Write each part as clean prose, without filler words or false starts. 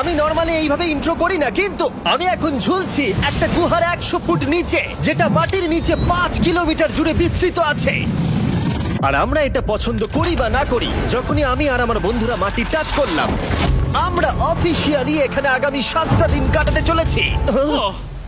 আমি নরমালি এইভাবে ইন্ট্রো করি না, কিন্তু আমি এখন ঝুলছি একটা গুহার 100 ফুট নিচে, যেটা মাটির নিচে 5 কিলোমিটার জুড়ে বিস্তৃত আছে। আর আমরা এটা পছন্দ করি বা না করি, যখনই আমি আর আমার বন্ধুরা মাটি টাচ করলাম, আমরা অফিসিয়ালি এখানে আগামী 7টা দিন কাটাতে চলেছি।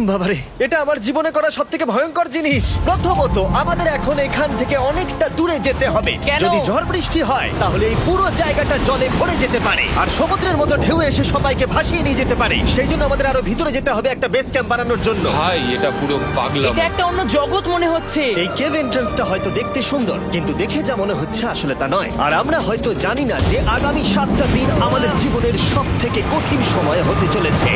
বাবারে, এটা আমার জীবনে করা সবথেকে ভয়ঙ্কর জিনিস। প্রথমত, আমাদের এখন এখান থেকে অনেকটা দূরে যেতে হবে। কেন? যদি ঝড় বৃষ্টি হয় তাহলে এই পুরো জায়গাটা জলে ভরে যেতে পারে, আর সমুদ্রের মতো ঢেউ এসে সবাইকে ভাসিয়ে নিয়ে যেতে পারে। সেই জন্য আমাদের আরো ভিতরে যেতে হবে একটা বেস ক্যাম্প বানানোর জন্য। ভাই এটা পুরো পাগলাম। এটা একটা অন্য জগৎ মনে হচ্ছে। এই কেভ এন্ট্রান্সটা হয়তো দেখতে সুন্দর, কিন্তু দেখে যা মনে হচ্ছে আসলে তা নয়। আর আমরা হয়তো জানি না যে আগামী 7টা দিন আমাদের জীবনের সব থেকে কঠিন সময় হতে চলেছে।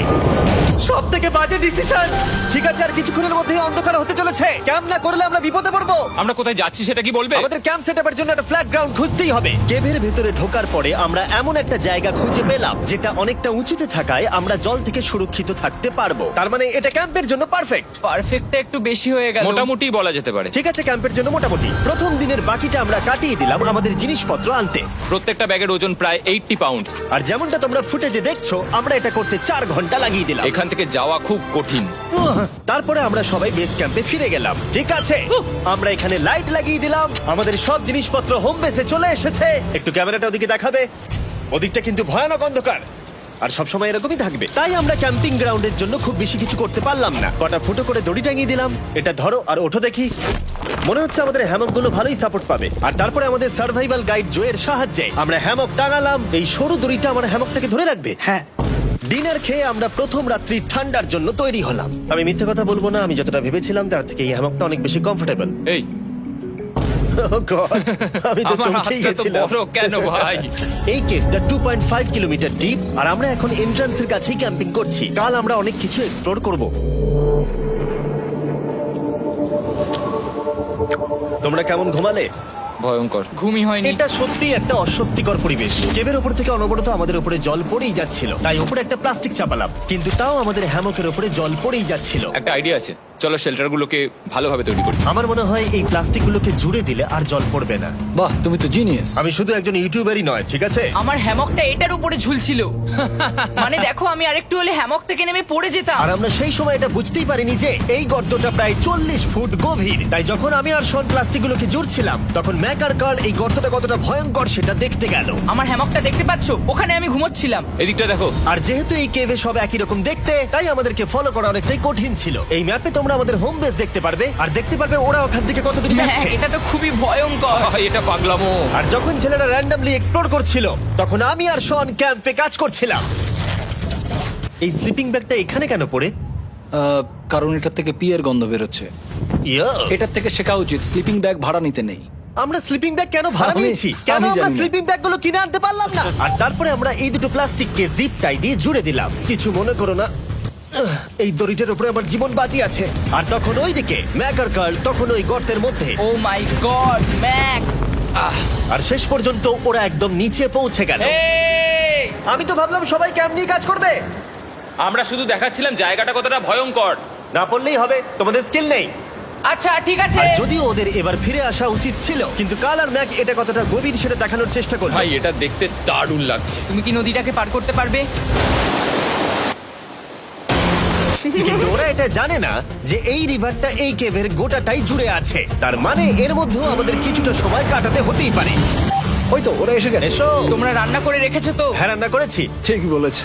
সব থেকে বাজে ডিসিশন। ঠিক আছে, আর কিছুক্ষণের মধ্যে অন্ধকার হতে চলেছে। ক্যাম্প না করলে আমরা বিপদে পড়বো। আমরা কোথায় যাচ্ছি সেটা কি বলবে? আমাদের ক্যাম্প সেটআপের জন্য একটা ফ্ল্যাট গ্রাউন্ড খুঁজতেই হবে। কেভের ভেতরে ঢোকার পরে আমরা এমন একটা জায়গা খুঁজে পেলাম যেটা অনেকটা উঁচুতে থাকায় আমরা জল থেকে সুরক্ষিত থাকতে পারবো। তার মানে এটা ক্যাম্পের জন্য পারফেক্ট। পারফেক্টটা একটু বেশি হয়ে গেল। মোটামুটি বলা যেতে পারে। ঠিক আছে, ক্যাম্পের জন্য মোটামুটি। প্রথম দিনের বাকিটা আমরা কাটিয়ে দিলাম আমাদের জিনিসপত্র আনতে। প্রত্যেকটা ব্যাগের ওজন প্রায় 80 পাউন্ড। আর যেমনটা তোমরা ফুটেজে দেখছো, আমরা এটা করতে 4 ঘন্টা লাগিয়ে দিলাম। এখান থেকে যাওয়া খুব কঠিন। তারপরে আমরা সবাই বেস ক্যাম্পে ফিরে গেলাম। ঠিক আছে, আমরা এখানে লাইট লাগিয়ে দিলাম। আমাদের সব জিনিসপত্র হোম বেসে চলে এসেছে। একটু ক্যামেরাটা ওদিকে দেখাবে? ওদিকটা কিন্তু ভয়ানক অন্ধকার, আর সবসময় এরকমই থাকবে। তাই আমরা ক্যাম্পিং গ্রাউন্ডের জন্য খুব বেশি কিছু করতে পারলাম না। কটা ফুটো করে দড়ি টাঙিয়ে দিলাম। এটা ধরো আর ওঠো দেখি। মনে হচ্ছে আমাদের হ্যামকগুলো ভালোই সাপোর্ট পাবে। আর তারপরে আমাদের সার্ভাইভাল গাইড জোয়ের সাহায্যে আমরা হ্যামক টাঙালাম। এই সরু দড়িটা আমার হ্যামকটাকে ধরে রাখবে। হ্যাঁ। ডিনার খেয়ে আমরা প্রথম রাত্রি ঠান্ডার জন্য তৈরি হলাম। আমি মিথ্যে কথা বলবো না, আমি যতটা ভেবেছিলাম তার থেকে এই হ্যামকটা অনেক বেশি কমফোর্টেবল। এই আমি তো আমার চমকেই হাতটা তো গেছিলাম। বড় কেন ভাই? এই কেভটা 2.5 কিলোমিটার ডিপ, আর আমরা এখন এন্ট্রান্সের কাছেই ক্যাম্পিং করছি। কাল আমরা অনেক কিছু এক্সপ্লোর করব। তোমরা কেমন ঘুমালে? ভয়ঙ্কর। ঘুমই হয়নি। এটা সত্যি একটা অস্বস্তিকর পরিবেশ। কেবের উপর থেকে অনবরত আমাদের উপরে জল পড়েই যাচ্ছিল, তাই উপরে একটা প্লাস্টিক চাপালাম, কিন্তু তাও আমাদের হ্যামকের উপরে জল পড়েই যাচ্ছিল। একটা আইডিয়া আছে, চলো শেল্টারগুলোকে ভালোভাবে তৈরি করি। আমার মনে হয় এই প্লাস্টিকগুলোকে জুড়ে দিলে আর জল পড়বে না। বাহ, তুমি তো জিনিয়াস। আমি শুধু একজন ইউটিউবারই নয়, ঠিক আছে? আমার হ্যামকটা এটার উপরে ঝুলছিল। মানে দেখো, আমি আরেকটু হলে হ্যামক থেকে নেমে পড়ে যেতাম। আর আমরা সেই সময় এটা বুঝতেই পারিনি যে এই গর্তটা প্রায় 40 ফুট গভীর। তাই যখন আমি আর শন প্লাস্টিকগুলোকে জুড়ছিলাম, তখন ম্যাক আর কার্ল এই গর্তটা কতটা ভয়ঙ্কর সেটা দেখতে গেল। আমার হ্যামকটা দেখতে পাচ্ছো? ওখানে আমি ঘুমোচ্ছিলাম। এদিকটা দেখো। আর যেহেতু এই কেভে সব একই রকম দেখতে, তাই আমাদেরকে ফলো করা অনেকটাই কঠিন ছিল। এই ম্যাপে তোমরা আমাদের হোম বেস দেখতে পারবে, আর দেখতে পারবে ওরা ওখান থেকে কত দূর হ্যাঁ, যাচ্ছে। এটা তো খুবই ভয়ঙ্কর। ভাই এটা পাগলামো। আর যখন ছেলেরা র্যান্ডমলি এক্সপ্লোর করছিল, তখন আমি আর শন ক্যাম্পে কাজ করছিলাম। এই স্লিপিং ব্যাগটা এখানে কেন পড়ে? কারণ এটার থেকে পিয়ের গন্ধ বেরোচ্ছে। ইয়া, এটার থেকে শেখা উচিত স্লিপিং ব্যাগ ভাড়া নিতে নেই। আমরা স্লিপিং ব্যাগ কেন ভাড়া আমি- নিয়েছি? কেন আমি আমরা জানি না। স্লিপিং ব্যাগগুলো কিনে আনতে পারলাম না? আর তারপরে আমরা এই দুটো প্লাস্টিককে জিপ টাই দিয়ে জুড়ে দিলাম। কিছু মনে করো না, এই দড়িটার উপরে আমার জীবন বাজি আছে। আর তখন ওইদিকে ম্যাক আর কার্ল তখন ওই গর্তের মধ্যে। ও মাই গড, ম্যাক! আর শেষ পর্যন্ত ওরা একদম নিচে পৌঁছে গেল। এই! আমি তো ভাবলাম সবাই ক্যাম্প নিয়ে কাজ করবে। আমরা শুধু দেখাচ্ছিলাম জায়গাটা কতটা ভয়ঙ্কর। না পড়লেই হবে, তোমাদের স্কিল নেই। আচ্ছা ঠিক আছে। আর যদিও ওদের এবার ফিরে আসা উচিত ছিল, কিন্তু কাল আর ম্যাক এটা কতটা গভীর সেটা দেখানোর চেষ্টা করলো। ভাই এটা দেখতে দারুণ লাগছে। তুমি কি নদীটাকে পার করতে পারবে? কিন্তু ওরা এটা জানে না যে এই রিভারটা এই কেভের গোটাটাই জুড়ে আছে। তার মানে এর মধ্যেও আমাদের কিছুটা সময় কাটাতে হতেই পারে। ওই তো ওরা এসে গেছে। এসো। তোমরা রান্না করে রেখেছো তো? হ্যাঁ, রান্না করেছি। ঠিক বলেছ।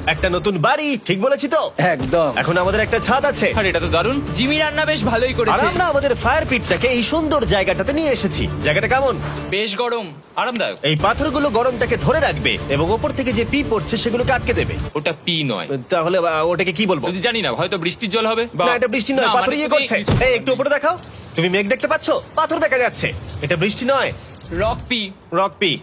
একটা নতুন বাড়ি, ঠিক বলেছি তো? একদম। এখন আমাদের একটা ছাদ আছে। আর এটা তো দারুণ। জিমি রান্না বেশ ভালোই আর করেছে। আমরা আমাদের ফায়ার পিটটাকে এই সুন্দর জায়গাটাতে নিয়ে এসেছি। জায়গাটা কেমন? বেশ গরম। আরামদায়ক। এই পাথরগুলো গরমটাকে ধরে রাখবে এবং ওপর থেকে যে পি পড়ছে সেগুলোকে আটকে দেবে। ওটা পি নয়। তাহলে ওটাকে কি বলবো? যদি জানি না, হয়তো বৃষ্টির জল হবে। না, এটা বৃষ্টি নয়, না, পাথর মানে ইয়ে তুমি- করছে। এই একটু উপরে দেখাও। তুমি মেঘ দেখতে পাচ্ছো? পাথর দেখা যাচ্ছে। এটা বৃষ্টি নয়, রক পি। Rock P.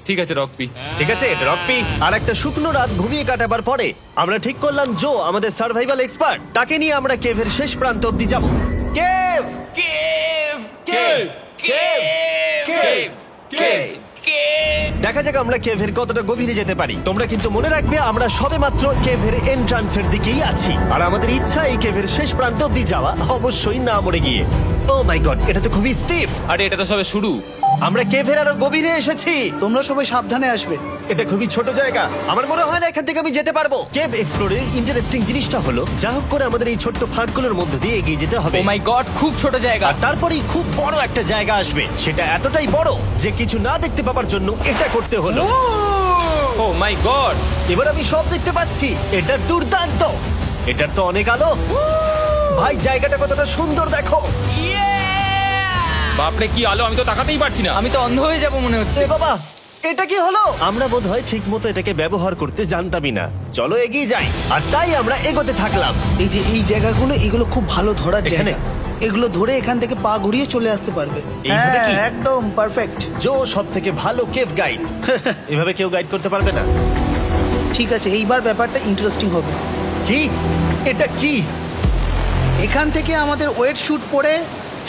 ঠিক আছে, রক পি। ঠিক আছে, এটা রক পি। আর একটা শুকনো রাত ঘুমিয়ে কাটাবার পরে আমরা ঠিক করলাম জো আমাদের সার্ভাইভাল এক্সপার্ট, তাকে নিয়ে আমরা কেভের শেষ প্রান্ত অব্দি যাব। Cave, cave! Cave, cave! Cave, cave. Cave! দেখা যাক আমরা কেভের কতটা গভীরে যেতে পারি। তোমরা কিন্তু মনে রাখবে আমরা সবেমাত্র কেভের এন্ট্রান্সের দিকেই আছি, আর আমাদের ইচ্ছা এই কেভের শেষ প্রান্ত অব্দি যাওয়া, অবশ্যই না মরে গিয়ে। ও মাই গড, এটা তো খুবই স্টিফ। আরে এটা তো সবে শুরু। আমরা কেভের আরো গভীরে এসেছি। তোমরা সবাই সাবধানে আসবে। এটা খুবই ছোট জায়গা, আমার মনে হয় না এখান থেকে আমি যেতে পারবো। কেভ এক্সপ্লোরের ইন্টারেস্টিং জিনিসটা হলো যা হোক করে আমাদের এই ছোট্ট ফাঁকগুলোর মধ্যে দিয়ে এগিয়ে যেতে হবে। ও মাই গড, খুব ছোট জায়গা। আর তারপরেই খুব বড় একটা জায়গা আসবে, সেটা এতটাই বড় যে কিছু না দেখতে পাওয়ার জন্য এটা করতে হলো। ও মাই গড! এবার আমি সব দেখতে পাচ্ছি, এটা দুর্দান্ত। এটার তো অনেক আলো। ভাই জায়গাটা কতটা সুন্দর দেখো। বাপরে কি আলো, আমি তো তাকাতেই পারছি না। আমি তো অন্ধ হয়ে যাব মনে হচ্ছে। এ বাবা, এটা কি হলো? আমরা বোধহয় ঠিক মতো এটাকে ব্যবহার করতে জানতামই না। চলো এগিয়ে যাই। আর তাই আমরা এগোতে থাকলাম। এই যে এই জায়গাগুলো, এগুলো খুব ভালো ধরার এখানে? জায়গা। এগুলো ধরে এখান থেকে পা ঘুরিয়ে চলে আসতে পারবে। এইভাবে কি? হ্যাঁ, একদম পারফেক্ট। জো সব থেকে ভালো কেভ গাইড। এভাবে কেউ গাইড করতে পারবে না। ঠিক আছে, এইবার ব্যাপারটা ইন্টারেস্টিং হবে। কি? এটা কি? এখান থেকে আমাদের ওয়েট শুট পরে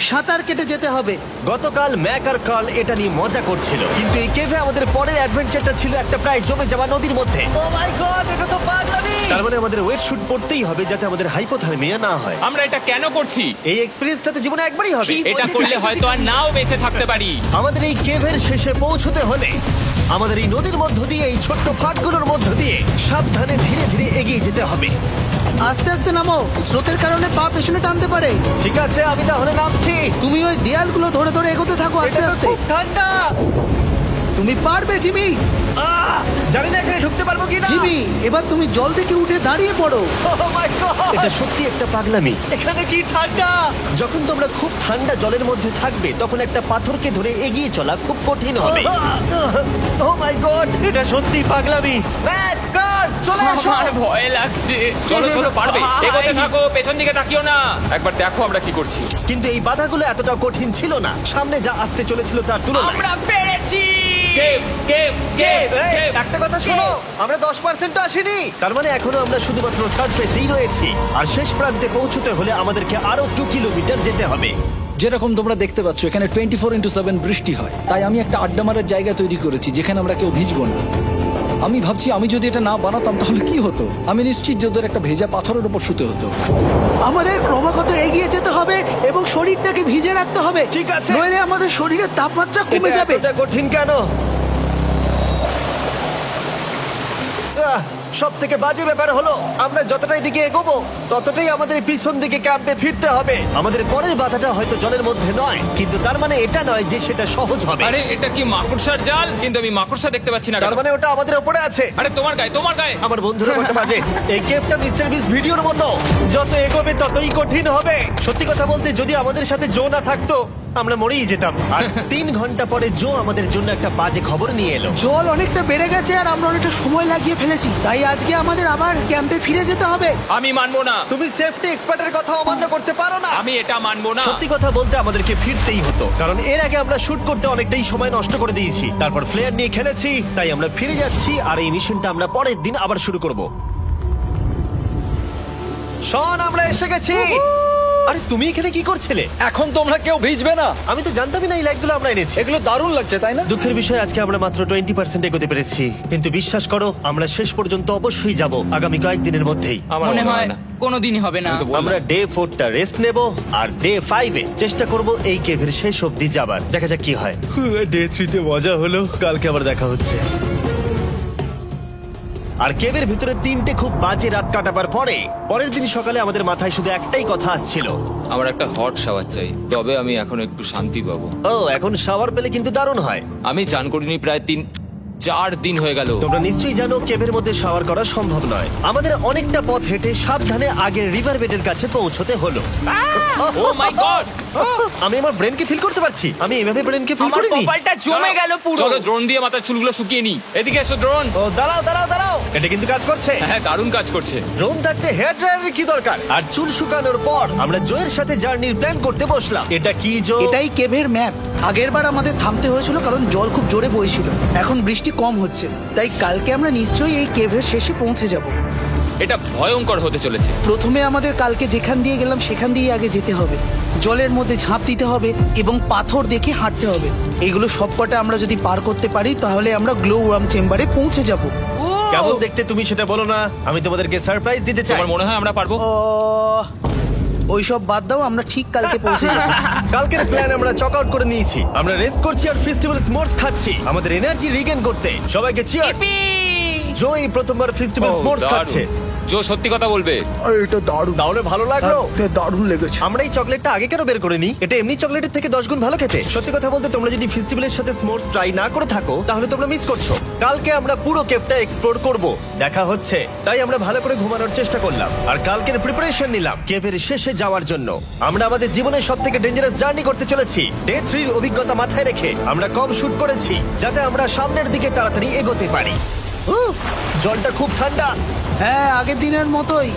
সাঁতার কেটে যেতে হবে। গতকাল ম্যাক আর কার্ল এটা নিয়ে মজা করছিল, কিন্তু এই কেভে আমাদের পরের অ্যাডভেঞ্চারটা ছিল একটা প্রায় জমে যাওয়া নদীর মধ্যে। ও মাই গড, এটা তো পাগলামি! তার মানে আমাদের ওয়েট শুট পড়তেই হবে যাতে আমাদের হাইপোথার্মিয়া না হয়। আমরা এটা কেন করছি? এই এক্সপেরিয়েন্সটা তো জীবনে একবারই হবে। এটা করলে হয়তো আর নাও বেঁচে থাকতে পারি। আমাদের এই কেভের শেষে পৌঁছতে হলে আমাদের এই নদীর মধ্য দিয়ে, এই ছোট্ট ফাঁকগুলোর মধ্য দিয়ে সাবধানে ধীরে ধীরে এগিয়ে যেতে হবে। আস্তে আস্তে নামো, স্রোতের কারণে পা পেছনে টানতে পারে। ঠিক আছে, আমি তাহলে নামছি। তুমি ওই দেয়ালগুলো ধরে ধরে এগোতে থাকো আস্তে এটা তো আস্তে। খুব ঠান্ডা। তুমি পারবে জিমি। জানি না এখানে ঢুকতে পারবো কিনা। জিমি, এবার তুমি জল থেকে উঠে দাঁড়িয়ে পড়ো। Oh my God! এটা সত্যি একটা পাগলামি। এখানে কি ঠান্ডা! যখন তোমরা খুব ঠান্ডা জলের মধ্যে থাকবে তখন একটা পাথরকে ধরে এগিয়ে চলা খুব কঠিন হবে। Oh my God! এটা সত্যি পাগলামি। ম্যাক, কার্ল, চলে আসো। আমার ভয় লাগছে। চলো চলো, পারবে। ভাই। এগোতে থাকো, পেছন দিকে তাকিও না। একবার দেখো আমরা কি করছি। কিন্তু এই বাধাগুলো এতটা কঠিন ছিল না সামনে যা আসতে চলেছিল তার তুলনায়। আমরা পেরেছি। কেভ কেভ কেভ এই, কেভ। একটা কথা শোনো, আমরা 10% আসিনি। তার মানে এখনো আমরা শুধুমাত্র সার্ফেসেই রয়েছি, আর শেষ প্রান্তে পৌঁছতে হলে আমাদেরকে আরো 2 কিলোমিটার যেতে হবে। যেরকম তোমরা দেখতে পাচ্ছ এখানে 24/7 বৃষ্টি হয়, তাই আমি একটা আড্ডা মারার জায়গা তৈরি করেছি যেখানে আমরা কেউ ভিজবো না। আমি ভাবছি আমি যদি এটা না বানাতাম তাহলে কি হতো। আমি নিশ্চিত যে ওদের একটা ভেজা পাথরের উপর শুতে হতো। আমাদের ক্রমাগত এগিয়ে যেতে হবে এবং শরীরটাকে ভিজে রাখতে হবে। ঠিক আছে। নইলে আমাদের শরীরের তাপমাত্রা কমে এটা যাবে। এতটা কঠিন কেন? সব থেকে বাজে ব্যাপার হলো আমরা যতটাই দিকে এগোবো ততটাই আমাদের পিছন দিকে ক্যাম্পে ফিরতে হবে। আমাদের পরের বাধাটা হয়তো জলের মধ্যে নয়, কিন্তু তার মানে এটা নয় যে সেটা সহজ হবে। আরে এটা কি মাকড়সার জাল? কিন্তু আমি মাকড়সা দেখতে পাচ্ছি না। তার কেন? মানে ওটা আমাদের উপরে আছে। আরে তোমার গায়ে, তোমার গায়ে। আমার বন্ধুরা বলতে বাজে। এই গেমটা মিস্টার বিস ভিডিওর মতো, যত এগোবে ততই কঠিন হবে। সত্যি কথা বলতে যদি আমাদের সাথে জো না থাকতো আমরা মরেই যেতাম। আর 3 ঘন্টা পরে জো আমাদের জন্য একটা বাজে খবর নিয়ে এলো। জল অনেকটা বেড়ে গেছে আর আমরা অনেকটা সময় লাগিয়ে ফেলেছি, তাই আজকে আমাদের আবার ক্যাম্পে ফিরে যেতে হবে। আমি মানবো না। তুমি সেফটি এক্সপার্টের কথা অমান্য করতে পারো না। আমি এটা মানবো না। সত্যি কথা বলতে আমাদেরকে ফিরতেই হতো, কারণ এর আগে আমরা শুট করতে অনেকটাই সময় নষ্ট করে দিয়েছি। তারপর ফ্লেয়ার নিয়ে খেলেছি, তাই আমরা ফিরে যাচ্ছি আর এই মিশনটা আমরা পরের দিন আবার শুরু করব। শন, আমরা এসে গেছি। আরে তুমি এখানে কি করছিলে? এখন তোমরা কেউ ভিজবে না। আমি তো জানতামই না এই লাইটগুলো আমরা এনেছি। এগুলো দারুণ লাগছে তাই না? দুঃখের বিষয় আজকে আমরা মাত্র 20% এগোতে পেরেছি, কিন্তু বিশ্বাস করো আমরা শেষ পর্যন্ত অবশ্যই যাব আগামী কয়েকদিনের মধ্যেই। আমার মনে হয় না। কোনোদিনই হবে না। আমি তো বললাম। আমরা ডে 4টা রেস্ট নেব আর ডে 5-এ চেষ্টা করব এই কেভের শেষ অবধি যাবার। দেখা যাক কি হয়। ডে 3-তে মজা হলো, কালকে আবার দেখা হচ্ছে। আর কেভের ভিতরে 3টে খুব বাজে রাত কাটাবার পরে পরের দিন সকালে আমাদের মাথায় শুধু একটাই কথা আসছিল, আমার একটা হট শাওয়ার চাই, তবে আমি এখন একটু শান্তি পাবো। ও এখন শাওয়ার পেলে কিন্তু দারুণ হয়। আমি চান করিনি প্রায় 3-4 দিন হয়ে গেল। তোমরা নিশ্চয়ই জানো কেভের মধ্যে শাওয়ার করা সম্ভব নয়। আমাদের অনেকটা পথ হেঁটে সাবধানে আগের রিভার বেডের কাছে পৌঁছতে হলো। ও মাই গড! আমি আমার ব্রেনকে ফিল করতে পারছি। আমি এভাবে ব্রেনকে ফিল আমার করিনি। কপালটা জমে গেল পুরো। চলো ড্রোন দিয়ে মাথার চুলগুলো শুকিয়ে নি। এদিকে এসো ড্রোন। ও দাঁড়াও দাঁড়াও দাঁড়াও, এটা কিন্তু কাজ করছে। হ্যাঁ, দারুণ কাজ করছে। ড্রোন থাকতে হেয়ার ড্রায়ারের কি দরকার? আর চুল শুকানোর পর আমরা জোয়ের সাথে জার্নির প্ল্যান করতে বসলাম। এটা কি জো? এটাই কেভের ম্যাপ। আগেরবার আমাদের থামতে হয়েছিল কারণ জল খুব জোরে বইছিল। এখন বৃষ্টি কম হচ্ছে, তাই কালকে আমরা নিশ্চয়ই এই কেভের শেষে পৌঁছে যাব। এটা ভয়ঙ্কর হতে চলেছে। প্রথমে আমাদের কালকে যেখান দিয়ে গেলাম সেখান দিয়ে আগে যেতে হবে। জলের মধ্যে ঝাঁপ দিতে হবে এবং পাথর দেখে হাঁটতে হবে। এগুলো সবকটা আমরা যদি পার করতে পারি তাহলে আমরা গ্লো ওয়ার্ম চেম্বারে পৌঁছে যাব। কেমন দেখতে তুমি সেটা বলো না, আমি তোমাদেরকে সারপ্রাইজ দিতে চাই। তোমার মনে হয় আমরা পারবো? ওইসব বাদ দাও, আমরা ঠিক কালকে পৌঁছে যাবো। কালকের প্ল্যান আমরা চক আউট করে নিয়েছি। আমরা রেস্ট করছি আর ফেস্টিভ্যাল স্মোর্টস খাচ্ছি আমাদের এনার্জি রিগেন করতে। সবাইকে চিয়ার্স। Yippee! জো এই প্রথমবার ফেস্টিভ্যাল স্মোর্টস খাচ্ছে। জো সত্যি কথা বলবে। এটা দারুণ, তাহলে ভালো লাগলো? দারুণ লেগেছে। আমরা এই চকলেটটা আগে কেন বের করিনি? এটা এমনি চকলেটের থেকে 10 গুণ ভালো খেতে। সত্যি কথা বলতে তোমরা যদি ফেস্টিভ্যালের সাথে স্মোর্টস ট্রাই না করে থাকো তাহলে তোমরা মিস করছো। কালকে আমরা পুরো কেভটা এক্সপ্লোর করব, দেখা হচ্ছে। তাই আমরা ভালো করে ঘুমানোর চেষ্টা করলাম আর কালকের প্রিপারেশন নিলাম কেভের শেষে যাওয়ার জন্য। আমরা আমাদের জীবনের সবথেকে ডেঞ্জারাস জার্নি করতে চলেছি। ডে 3 এর অভিজ্ঞতা মাথায় রেখে আমরা কম শুট করেছি যাতে আমরা সামনের দিকে তাড়াতাড়ি এগোতে পারি। জলটা খুব ঠান্ডা হ্যাঁ, আগের দিনের মতোই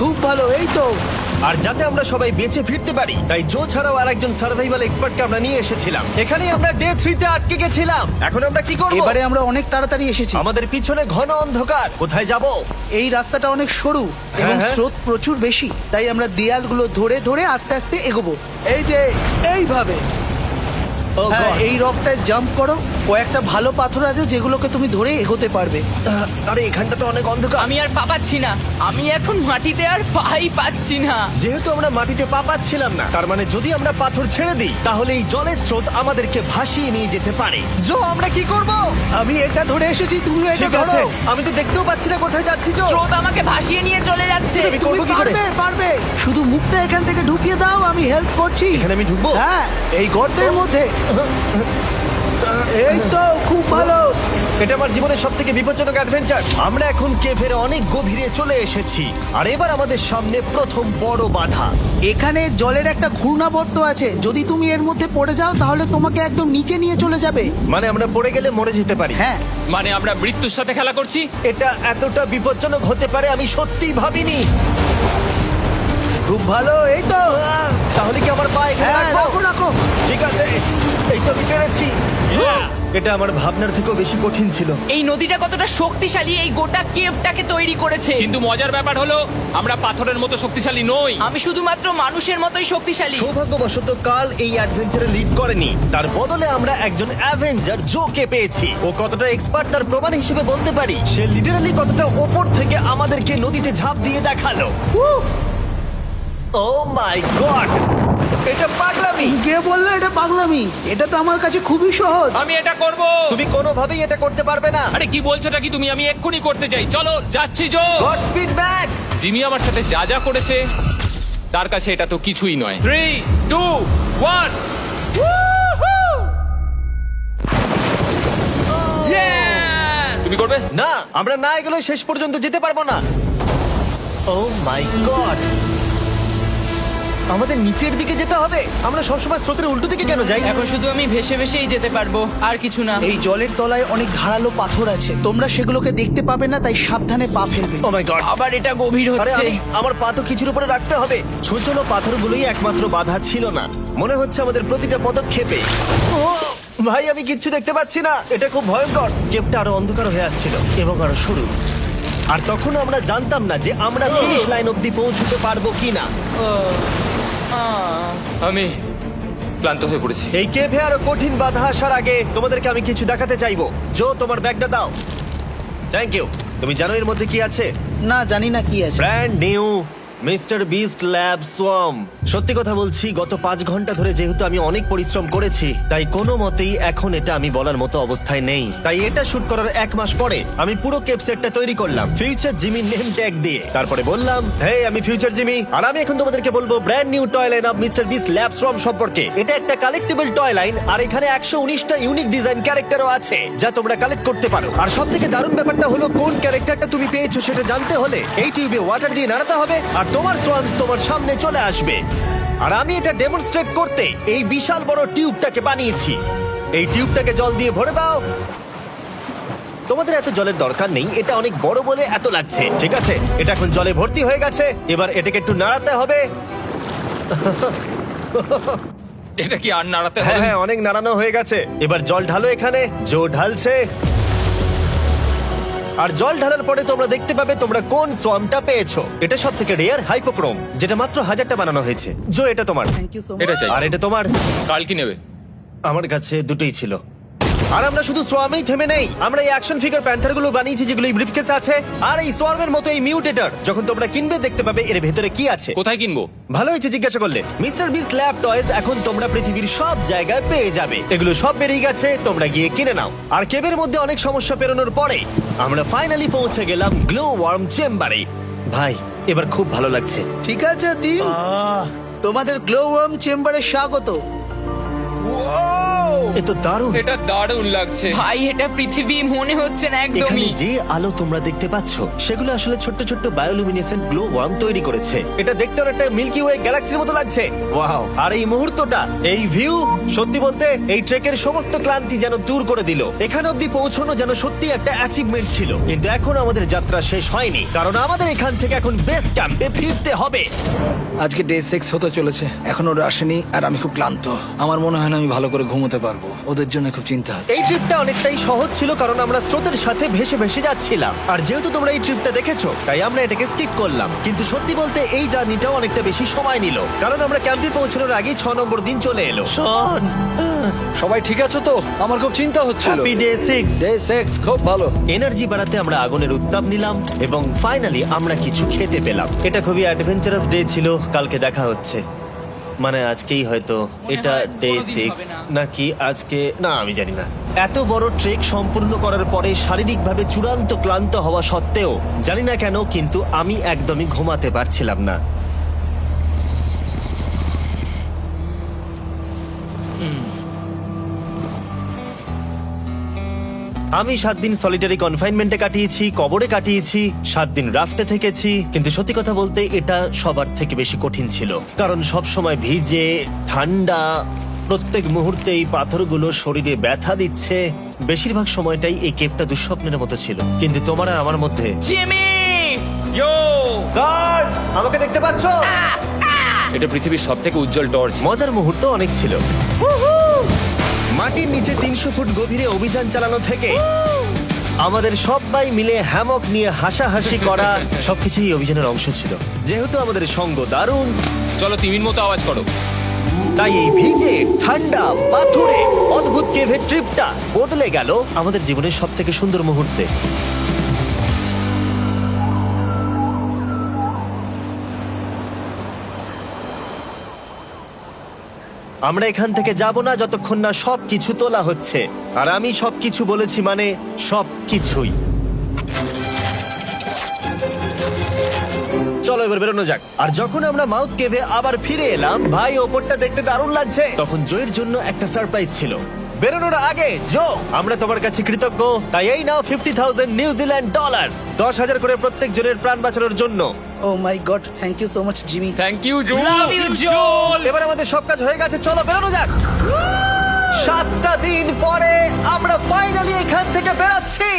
খুব ভালো। এই তো আর যাতে আমরা সবাই বেঁচে ফিরতে পারি তাই জো ছাড়াও আরেকজন সার্ভাইভাল এক্সপার্টকে আমরা নিয়ে এসেছিলাম। এখানেই আমরা ডে 3 তে আটকে গেছিলাম। এখন আমরা কি করব? এবারে আমরা অনেক তাড়াতাড়ি এসেছি। আমাদের পিছনে ঘন অন্ধকার, কোথায় যাব? এই রাস্তাটা অনেক সরু এবং হ্যাঁ। স্রোত প্রচুর বেশি, তাই আমরা দেয়ালগুলো ধরে ধরে আস্তে আস্তে এগোবো। এই যে এইভাবে। ও হ্যাঁ, God! এই রকটায় জাম্প করো। কয়েকটা ভালো পাথর আছে যেগুলোকে তুমি ধরে এগোতে পারবে। আরে এখানটা তো অনেক অন্ধকার। আমি আর পা পাচ্ছি না, আমি এখন মাটিতে আর পাই পাচ্ছি না। যেহেতু আমরা মাটিতে পা পাচ্ছিলাম না, তার মানে যদি আমরা পাথর ছেড়ে দিই তাহলে এই জলের স্রোত আমাদেরকে ভাসিয়ে নিয়ে যেতে পারে। জো, আমরা কি করব? আমি এটা ধরে এসেছি, তুমি এটা ঠিক আছে, ধরো। আমি তো দেখতেও পাচ্ছি না কোথায় যাচ্ছি। জো, স্রোত আমাকে ভাসিয়ে নিয়ে চলে যাচ্ছে। আমি তুমি করবো কি করে? পারবে, পারবে। শুধু মুখটা এখান থেকে ঢুকিয়ে দাও, আমি হেল্প করছি। এখানে আমি ঢুকবো? হ্যাঁ, এই গর্তের মধ্যে। এই তো, খুব ভালো। এটা আমার জীবনের সব থেকে বিপজ্জনক অ্যাডভেঞ্চার। আমরা এখন কেভের অনেক গভীরে চলে এসেছি আর এবার আমাদের সামনে প্রথম বড় বাধা। এখানে জলের একটা ঘূর্ণাবর্ত আছে, যদি তুমি এর মধ্যে পড়ে যাও তাহলে তোমাকে একদম নিচে নিয়ে চলে যাবে। মানে আমরা পড়ে গেলে মরে যেতে পারি। হ্যাঁ, মানে আমরা মৃত্যুর সাথে খেলা করছি। এটা এতটা বিপজ্জনক হতে পারে আমি সত্যিই ভাবিনি। খুব ভালো। এই তো, তাহলে কি আমার পা এখানে হ্যাঁ, রাখবো? রাখো রাখো। ঠিক আছে, এই তো আমি পেরেছি। এটা আমার ভাবনার থেকেও বেশি কঠিন ছিল। এই নদীটা কতটা শক্তিশালী এই গোটা কেভটাকে তৈরি করেছে। কিন্তু মজার ব্যাপার হলো আমরা পাথরের মতো শক্তিশালী নই। আমি শুধুমাত্র মানুষের মতোই শক্তিশালী। সৌভাগ্যবশত কাল এই অ্যাডভেঞ্চারে লিড করেনি, তার বদলে আমরা একজন অ্যাভেঞ্জার জোকে পেয়েছি। ও কতটা এক্সপার্ট তার প্রমাণ হিসেবে বলতে পারি। সে লিটারালি কতটা ওপর থেকে আমাদেরকে নদীতে ঝাঁপ দিয়ে দেখালো। ও মাই গড, এটা পাগলামি। কে বললো এটা পাগলামি? এটা তো আমার কাছে খুবই সহজ। আমি এটা করব। তুমি কোনোভাবেই এটা করতে পারবে না। আরে কি বলছোটা কি তুমি? আমি এক্ষুনি করতে চাই। চলো যাচ্ছি Joe. Godspeed back. Jimmy আমার সাথে যা যা করেছে তার কাছে এটা তো কিছুই নয়। 3, 2, 1। তুমি করবে? না, আমরা না এগুলো শেষ পর্যন্ত যেতে পারবো না। ও মাই গড, আমাদের নিচের দিকে যেতে হবে। আমরা সবসময় স্রোতের উল্টো দিকে কেন যাই? এখন শুধু আমি ভেসে ভেসেই যেতে পারবো, আর কিছু না। এই জলের তলায় অনেক ধারালো পাথর আছে, তোমরা সেগুলোকে দেখতে পাবে না, তাই সাবধানে পা ফেলবে। ও মাই গড, আবার এটা গভীর আরে হচ্ছে। আমার পা তো কিছুর উপরে রাখতে হবে। ছোট ছোট পাথরগুলোই একমাত্র বাধা ছিল না, মনে হচ্ছে আমাদের প্রতিটা পদক্ষেপে। ও ভাই, আমি কিচ্ছু দেখতে পাচ্ছি না। এটা খুব ভয়ঙ্কর। কেভটা আরো অন্ধকার হয়ে আসছিল এবং আরো সরু। আর তখন আমরা জানতাম না যে আমরা ফিনিশ লাইন অব্দি পৌঁছতে পারবো কিনা। আমি ক্লান্ত হয়ে পড়েছি। এই কেভে আরো কঠিন বাধা আসার আগে তোমাদেরকে আমি কিছু দেখাতে চাইবো। জো, তোমার ব্যাগটা দাও। Thank you. তুমি জানো এর মধ্যে কি আছে? না, জানি না কি আছে। Brand new mister beast lab swamp. সত্যি কথা বলছি, গত 5 ঘন্টা ধরে যেহেতু আমি অনেক পরিশ্রম করেছি, তাই কোনো মতেই এখন এটা আমি বলার মতো অবস্থায় নেই। তাই এটা শুট করার 1 মাস পরে আমি পুরো কেপ সেটটা তৈরি করলাম ফিউচার জিমি নেম ট্যাগ দিয়ে। তারপরে বললাম, হে, আমি ফিউচার জিমি, আর আমি এখন তোমাদেরকে বলবো brand new toy line of mister beast lab swamp সম্পর্কে। এটা একটা কালেক্টিবল টয় লাইন, আর এখানে 119টা ইউনিক ডিজাইন ক্যারেক্টারও আছে যা তোমরা কালেক্ট করতে পারো। আর সবথেকে দারুণ ব্যাপারটা হলো, কোন ক্যারেক্টারটা তুমি পেয়েছো সেটা জানতে হলে এই টিউবে ওয়াটার দিয়ে নাড়াতে হবে আর তোমার সোয়ামস তোমার সামনে চলে আসবে। আর আমি এটা ডেমনস্ট্রেট করতে এই বিশাল বড় টিউবটাকে বানিয়েছি। এই টিউবটাকে জল দিয়ে ভরে দাও। তোমাদের এত জলের দরকার নেই, এটা অনেক বড় বলে এত লাগছে। ঠিক আছে, এটা এখন জলে ভর্তি হয়ে গেছে। এবার এটাকে একটু নাড়াতে হবে। এটা কি আর নাড়াতে হ্যাঁ হবে? হ্যাঁ, অনেক নাড়ানো হয়ে গেছে। এবার জল ঢালো এখানে। জো ঢালছে। আর জল ঢালার পরে তোমরা দেখতে পাবে তোমরা কোন সোয়ামটা পেয়েছো। এটা সব থেকে রেয়ার হাইপোক্রোম, যেটা মাত্র 1000টা বানানো হয়েছে। জো, এটা তোমার। থ্যাংক ইউ সো এটা মাচ। চাই। আর এটা তোমার। কাল কি নেবে? আমার কাছে দুটোই ছিল। আর আমরা শুধু সোয়ামেই থেমে নেই, আমরা এই অ্যাকশন ফিগার প্যান্থার গুলো বানিয়েছি যেগুলো এই ব্রিফকেসে আছে, আর এই সোয়ার্মের মতো এই মিউটেটর। যখন তোমরা কিনবে দেখতে পাবে এর ভেতরে কি আছে। কোথায় কিনবো? ভালো হয়েছে জিজ্ঞাসা করলে। মিস্টার বিস্ট ল্যাব টয়েস এখন তোমরা পৃথিবীর সব জায়গায় পেয়ে যাবে। এগুলো সব বেরিয়ে গেছে, তোমরা গিয়ে কিনে নাও। আর কেবের মধ্যে অনেক সমস্যা পেরোনোর পরে আমরা ফাইনালি পৌঁছে গেলাম গ্লো ওয়ার্ম চেম্বারে। ভাই এবার খুব ভালো লাগছে। ঠিক আছে টিম, তোমাদের গ্লো ওয়ার্ম চেম্বারে স্বাগত। এ তো দারুণ। এটা দারুণ লাগছে। ভাই এটা পৃথিবী মনে হচ্ছে না এখানে একদমই। যে আলো তোমরা দেখতে পাচ্ছ সেগুলো আসলে ছোট্ট ছোট্ট বায়োলুমিনেসেন্ট গ্লো ওয়ার্ম তৈরি করেছে। এটা দেখতে অনেকটা মিল্কি ওয়ে গ্যালাক্সির মতো লাগছে। ওয়াও! আর এই মুহূর্তটা, এই ভিউ, সত্যি বলতে এই ট্রেকের সমস্ত ক্লান্তি যেন দূর করে দিল। এখানে অব্দি পৌঁছানো যেন সত্যি একটা অ্যাচিভমেন্ট ছিল। কিন্তু এখন আমাদের যাত্রা শেষ হয়নি, কারণ আমাদের এখান থেকে এখন বেস ক্যাম্পে ফিরতে হবে। আজকে ডে 6 হতে চলেছে, এখন ওরা আসেনি আর আমি খুব ক্লান্ত। আমার মনে হয় না আমি ভালো করে ঘুমোতে পারবো, ওদের জন্য খুব চিন্তা হচ্ছে। এই ট্রিপটা অনেকটাই সহজ ছিল কারণ আমরা স্রোতের সাথে ভেসে ভেসে যাচ্ছিলাম। আর যেহেতু তোমরা এই ট্রিপটা দেখেছো তাই আমরা এটাকে স্কিপ করলাম। কিন্তু সত্যি বলতে এই জার্নিটাও অনেকটা বেশি সময় নিল, কারণ আমরা ক্যাম্পে পৌঁছানোর আগেই 6 নম্বর দিন চলে এলো। শন, সবাই ঠিক আছে তো? আমার খুব চিন্তা হচ্ছিল। Happy day 6। ডে 6 খুব ভালো। এনার্জি বাড়াতে আমরা আগুনের উত্তাপ নিলাম এবং ফাইনালি আমরা কিছু খেতে পেলাম। এটা খুবই অ্যাডভেঞ্চারাস ডে ছিল। কালকে দেখা হচ্ছে, মানে আজকেই হয়তো। এটা হয় ডে কোনোদিন 6 হবে না। নাকি আজকে, না আমি জানি না। এত বড় ট্রেক সম্পূর্ণ করার পরে শারীরিকভাবে চূড়ান্ত ক্লান্ত হওয়া সত্ত্বেও জানি না কেন কিন্তু আমি একদমই ঘুমাতে পারছিলাম না। আমি 7 দিন সলিটারি কনফাইনমেন্টে কাটিয়েছি, কবরে কাটিয়েছি, 7 দিন রাফটে থেকেছি। কিন্তু সত্যি কথা বলতে এটা সবার থেকে বেশি কঠিন ছিল, কারণ সব সময় ভিজে, ঠান্ডা, প্রত্যেক মুহূর্তে এই পাথরগুলো শরীরে ব্যথা দিচ্ছে। বেশিরভাগ সময়টাই এই কেপটা দুঃস্বপ্নের মতো ছিল। কিন্তু তোমার আর আমার মধ্যে জিমি! ইয়ো! গার্ড, আমাকে দেখতে পাচ্ছ? এটা পৃথিবীর সবথেকে উজ্জ্বল টর্চ। মজার মুহূর্ত অনেক ছিল। মাটির নিচে 300 ফুট গভীরে অভিযান চালানো থেকে আমাদের সবাই মিলে হ্যামক নিয়ে হাসাহাসি করা সবকিছুই এই অভিযানের অংশ ছিল। যেহেতু আমাদের সঙ্গ দারুণ, চলো তিমির মতো আওয়াজ করো। তাই এই ভিজে, ঠান্ডা, পাথুরে অদ্ভুত কেভের ট্রিপটা বদলে গেল আমাদের জীবনের সব থেকে সুন্দর মুহূর্তে। আমরা এখান থেকে যাব না যতক্ষণ না সবকিছু তোলা হচ্ছে। আর আমি সবকিছু বলেছি মানে সবকিছুই। চলো এবার বেরোনো যাক। আর যখন আমরা মাউথ কেভে আবার ফিরে এলাম, ভাই ওপরটা দেখতে দারুণ লাগছে। তখন জয়ের জন্য একটা সারপ্রাইজ ছিল। বেরোনোর আগে জো, আমরা তোমার কাছে কৃতজ্ঞ। তাই এই নাও 50,000 নিউজিল্যান্ড ডলার, 10,000 করে প্রত্যেক জনের প্রাণ বাঁচানোর জন্য। Oh my God, thank you so much Jimmy. Thank you Joel. Love you Joel! এবার আমাদের সব কাজ হয়ে গেছে, চলো বেরোনো যাক। 7টা দিন পরে আমরা ফাইনালি এখান থেকে বেরোচ্ছি।